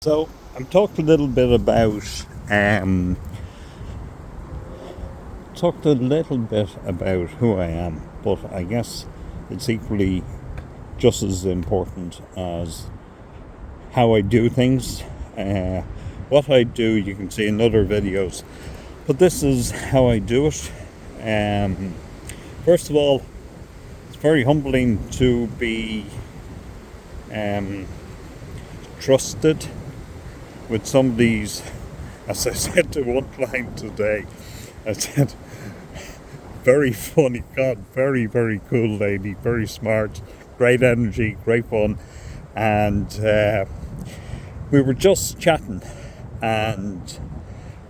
So I'm talked a little bit about who I am, but I guess it's equally just as important as how I do things. What I do, you can see in other videos, but this is how I do it. First of all, it's very humbling to be trusted with somebody's, as I said to one client today, I said, very funny, God, very, very cool lady, very smart, great energy, great fun. And we were just chatting, and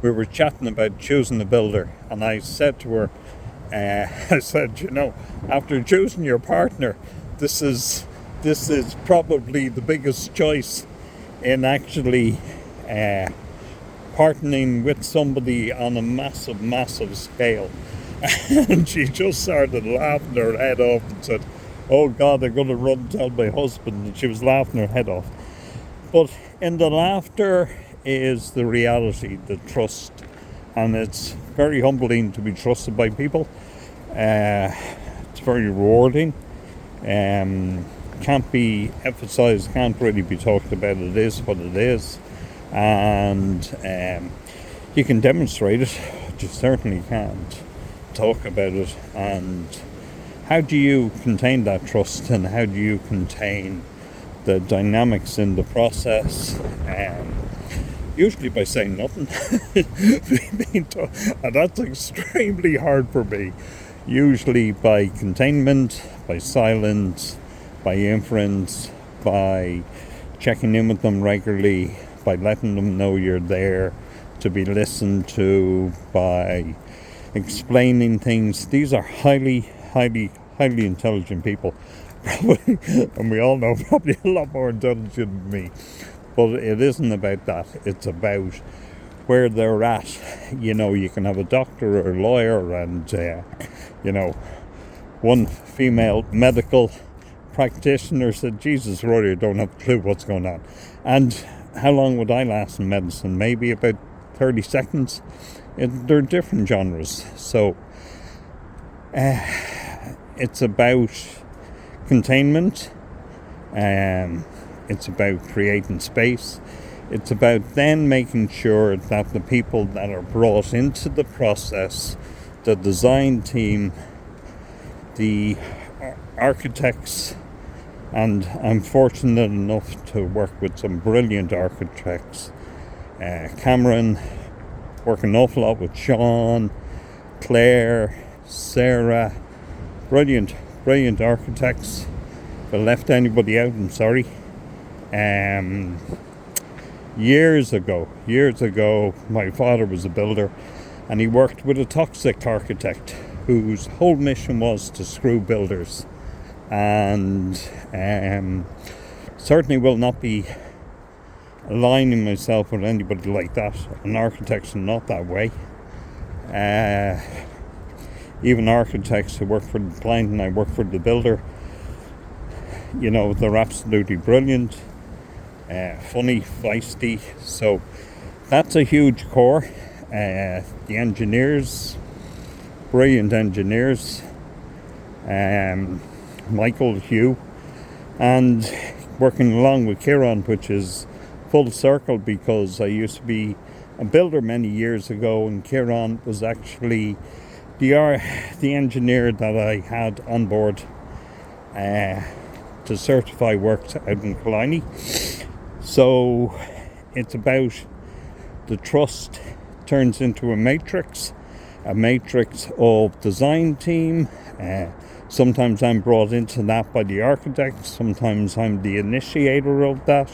we were chatting about choosing a builder. And I said to her, I said, after choosing your partner, this is probably the biggest choice in actually partnering with somebody on a massive scale. And she just started laughing her head off and said, "Oh God, I'm going to run and tell my husband." And she was laughing her head off. But in the laughter is the reality, the trust. And it's very humbling to be trusted by people. It's very rewarding. Can't be emphasized, can't really be talked about. It is what it is. And you can demonstrate it, but you certainly can't talk about it. And how do you contain that trust, and how do you contain the dynamics in the process? Usually by saying nothing. And that's extremely hard for me. Usually by containment, by silence, by inference, by checking in with them regularly, by letting them know you're there to be listened to, by explaining things. These are highly intelligent people, probably, and we all know probably a lot more intelligent than me. But it isn't about that. It's about where they're at. You can have a doctor or a lawyer, and one female medical practitioner said, "Jesus, Rory, I don't have a clue what's going on." And how long would I last in medicine? Maybe about 30 seconds. They're different genres. So it's about containment. It's about creating space. It's about then making sure that the people that are brought into the process, the design team, the architects, and I'm fortunate enough to work with some brilliant architects. Cameron, work an awful lot with Sean, Claire, Sarah, brilliant architects. If I left anybody out, I'm sorry. Years ago, my father was a builder, and he worked with a toxic architect whose whole mission was to screw builders. And certainly will not be aligning myself with anybody like that. And architects are not that way. Even architects who work for the client and I work for the builder, they're absolutely brilliant, funny, feisty. So that's a huge core. The engineers, brilliant engineers. Michael, Hugh, and working along with Kieran, which is full circle, because I used to be a builder many years ago, and Kieran was actually the engineer that I had on board to certify works out in Connolly. So it's about the trust turns into a matrix of design team. Sometimes I'm brought into that by the architect, sometimes I'm the initiator of that,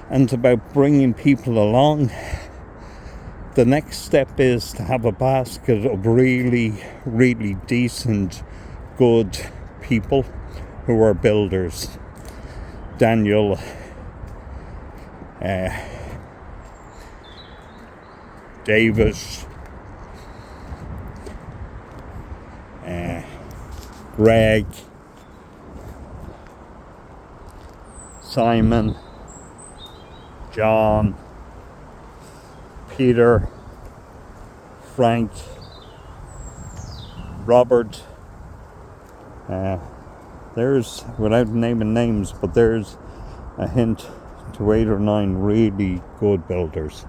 and it's about bringing people along. The next step is to have a basket of really decent, good people who are builders. Daniel, David, Greg, Simon, John, Peter, Frank, Robert. There's, without naming names, but there's a hint to 8 or 9 really good builders.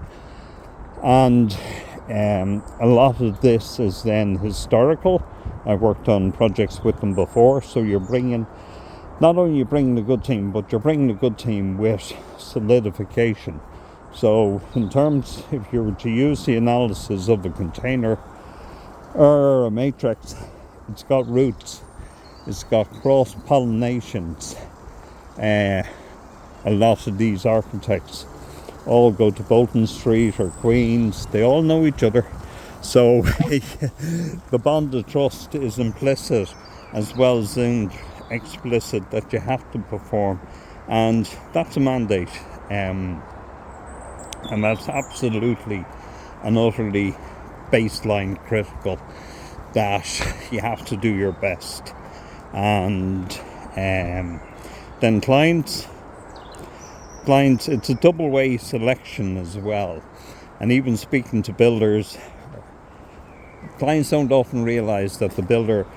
And a lot of this is then historical. I've worked on projects with them before, so you're bringing, not only you're bringing a good team, but you're bringing a good team with solidification. So in terms, if you were to use the analysis of a container or a matrix, it's got roots, it's got cross-pollinations. A lot of these architects all go to Bolton Street or Queens, they all know each other. So the bond of trust is implicit as well as explicit that you have to perform, and that's a mandate. And that's absolutely and utterly baseline critical, that you have to do your best. And then clients, it's a double way selection as well. And even speaking to builders, clients don't often realize that the builder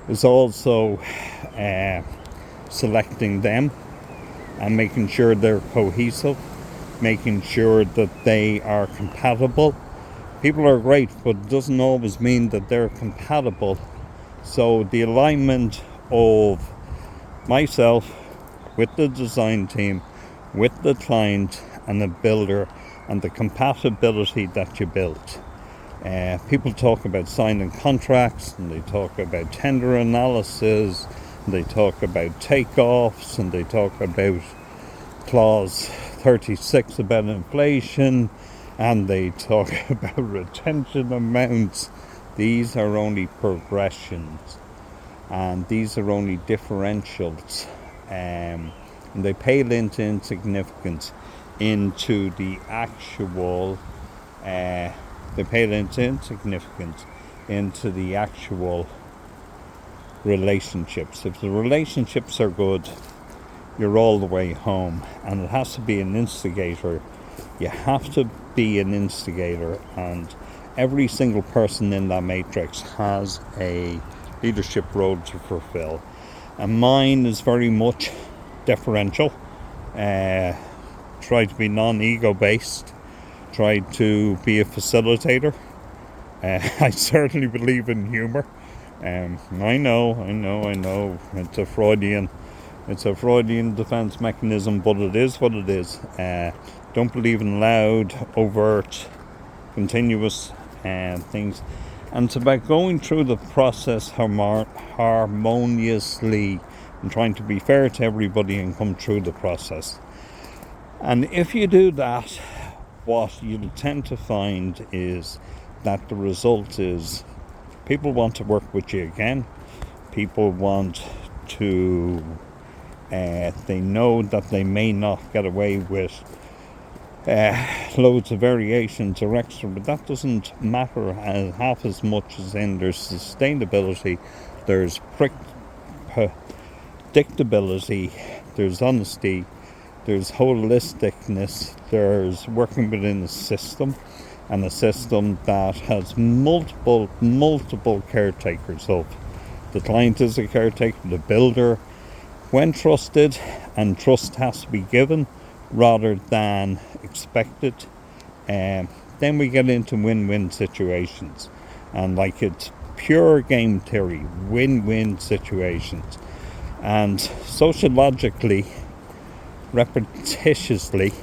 is also selecting them and making sure they're cohesive, making sure that they are compatible. People are great, but it doesn't always mean that they're compatible. So the alignment of myself with the design team, with the client and the builder, and the compatibility that you built. People talk about signing contracts, and they talk about tender analysis, and they talk about takeoffs, and they talk about clause 36 about inflation, and they talk about retention amounts. These are only progressions, and these are only differentials, and they pale into insignificance into the actual relationships. If the relationships are good, you're all the way home. And it has to be an instigator. You have to be an instigator, and every single person in that matrix has a leadership role to fulfill. And mine is very much deferential. Try to be non-ego based. Try to be a facilitator. I certainly believe in humor. I know. It's a Freudian defense mechanism, but it is what it is. Don't believe in loud, overt, continuous things. And it's about going through the process harmoniously and trying to be fair to everybody and come through the process. And if you do that, what you'll tend to find is that the result is people want to work with you again. People want to, they know that they may not get away with loads of variations or extra, but that doesn't matter half as much as in there's sustainability, there's predictability, there's honesty, there's holisticness, there's working within a system, and a system that has multiple caretakers of. The client is a caretaker, the builder, when trusted, and trust has to be given rather than expected, then we get into win-win situations. And like, it's pure game theory, win-win situations. And sociologically, repetitiously,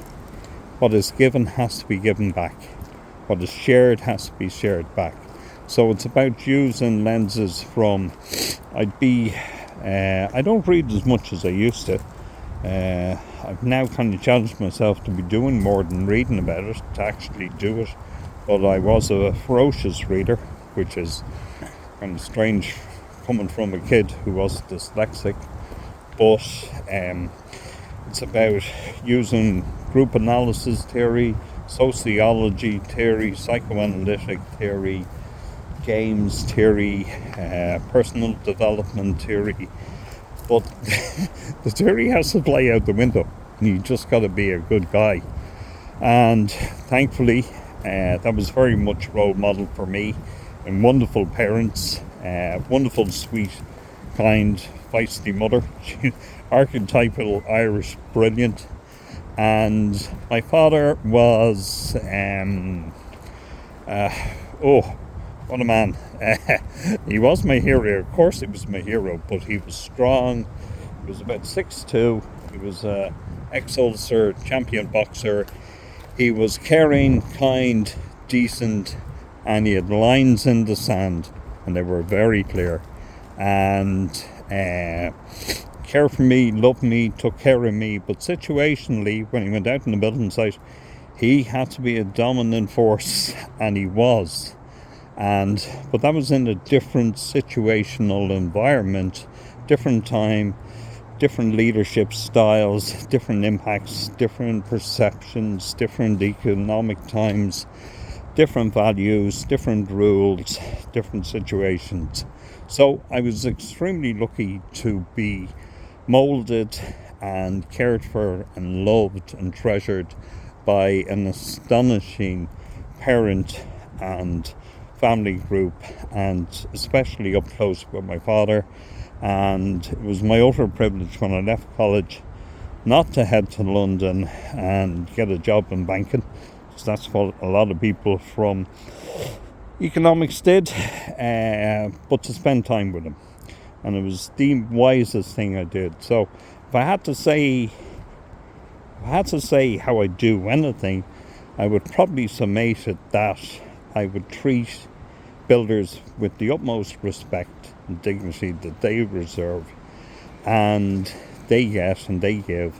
what is given has to be given back. What is shared has to be shared back. So it's about using lenses from, I don't read as much as I used to. I've now kind of challenged myself to be doing more than reading about it, to actually do it. But I was a ferocious reader, which is kind of strange coming from a kid who was dyslexic. But it's about using group analysis theory, sociology theory, psychoanalytic theory, games theory, personal development theory. But the theory has to play out the window, and you just got to be a good guy. And thankfully, that was very much a role model for me, and wonderful parents, wonderful, sweet, kind, feisty mother, archetypal Irish, brilliant. And my father was, what a man. He was my hero. Of course he was my hero, but he was strong. He was about 6'2". He was an ex-Ulster champion boxer. He was caring, kind, decent, and he had lines in the sand, and they were very clear. And cared for me, loved me, took care of me. But situationally, when he went out on the building site, he had to be a dominant force, and he was. But that was in a different situational environment, different time, different leadership styles, different impacts, different perceptions, different economic times, different values, different rules, different situations. So I was extremely lucky to be molded and cared for and loved and treasured by an astonishing parent and family group, and especially up close with my father. And it was my utter privilege when I left college not to head to London and get a job in banking, because that's what a lot of people from economics did, but to spend time with him. And it was the wisest thing I did. So if I had to say how I do anything, I would probably summate it that I would treat builders with the utmost respect and dignity that they reserve, and they get and they give,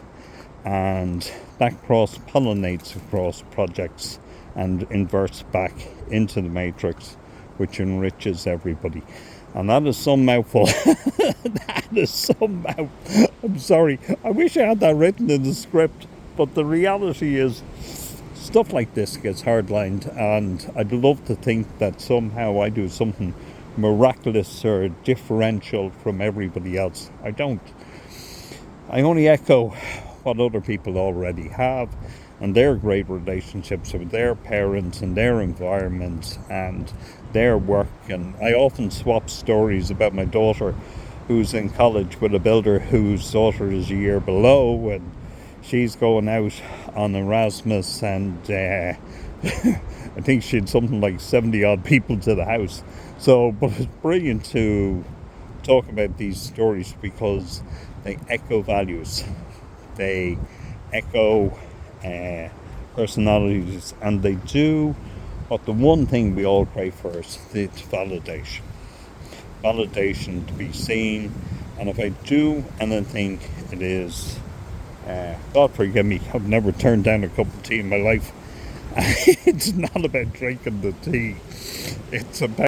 and that cross-pollinates across projects and inverts back into the matrix, which enriches everybody. And that is some mouthful. That is some mouthful. I'm sorry. I wish I had that written in the script, but the reality is stuff like this gets hardlined, and I'd love to think that somehow I do something miraculous or differential from everybody else. I don't. I only echo what other people already have, and their great relationships with their parents and their environment and their work. And I often swap stories about my daughter, who's in college with a builder whose daughter is a year below, and she's going out on Erasmus, and I think she had something like 70 odd people to the house. So, but it's brilliant to talk about these stories because they echo values, they echo personalities, and they do what the one thing we all crave for is validation. Validation, to be seen. And if I do anything, it is, God forgive me, I've never turned down a cup of tea in my life. It's not about drinking the tea, it's about